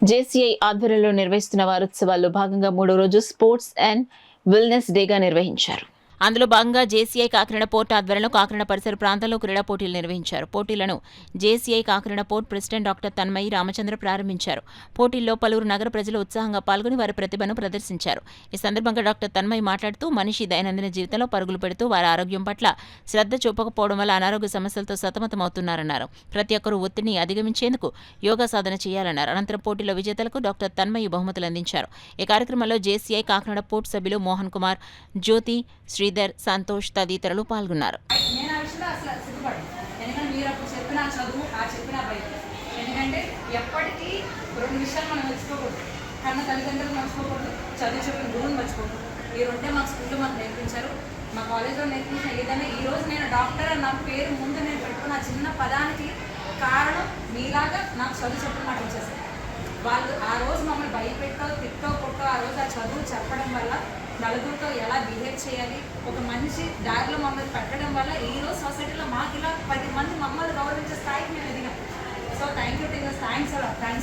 JCI ఆధ్వర్యంలో నిర్వహిస్తున్న వారోత్సవాల్లో భాగంగా మూడో రోజు స్పోర్ట్స్ అండ్ వెల్నెస్ డేగా నిర్వహించారు. అందులో భాగంగా జేసీఐ కాకినాడ పోర్ట్ ఆధ్వర్యంలో కాకినాడ పరిసర ప్రాంతాల్లో క్రీడా పోటీలు నిర్వహించారు. పోటీలను JCI Kakinada port president doctor Tanmayi Ramachandra ప్రారంభించారు. పోటీల్లో పలువురు నగర ప్రజలు ఉత్సాహంగా పాల్గొని వారి ప్రతిభను ప్రదర్శించారు. ఈ సందర్భంగా డాక్టర్ తన్మయి మాట్లాడుతూ మనిషి దైనందిన జీవితంలో పరుగులు పెడుతూ వారి ఆరోగ్యం పట్ల శ్రద్ధ చూపకపోవడం వల్ల అనారోగ్య సమస్యలతో సతమతమవుతున్నారన్నారు. ప్రతి ఒక్కరూ ఒత్తిడిని అధిగమించేందుకు యోగా సాధన చేయాలన్నారు. అనంతరం పోటీలో విజేతలకు డాక్టర్ తన్మయి బహుమతులు అందించారు. ఈ కార్యక్రమంలో జేసీఐ కాకినాడ పోర్ట్ సభ్యులు మోహన్ కుమార్, జ్యోతి, శ్రీధర్, సంతోష్ తదితరులు పాల్గొన్నారు. ఎందుకంటే ఎప్పటికీ రెండు విషయాలు మనం మర్చిపోకూడదు. కన్న తల్లిదండ్రులు మర్చిపోకూడదు, చదువు చెప్పిన గురువుని మర్చిపోకూడదు. ఈ రెండే మా స్కూల్లో మాకు నేర్పించారు, మా కాలేజ్లో నేర్పించిన ఏదైనా. ఈరోజు నేను డాక్టర్ అని నా పేరు ముందు నేను పెట్టుకున్న చిన్న పదానికి కారణం మీలాగా నాకు చదువు చెప్పిన మాట వచ్చేసారు. వాళ్ళు ఆ రోజు మమ్మల్ని భయపెట్టో తిట్టో కొట్టో ఆ రోజు ఆ చదువు చెప్పడం వల్ల నలుగురితో ఎలా బిహేవ్ చేయాలి, ఒక మంచి దారిలో మమ్మల్ని పెట్టడం వల్ల ఈరోజు సొసైటీలో మాకు ఇలా 10 మంది మమ్మల్ని గౌరవించే స్థాయికి మేము ఎదిగాం. So thank you teachers, thanks.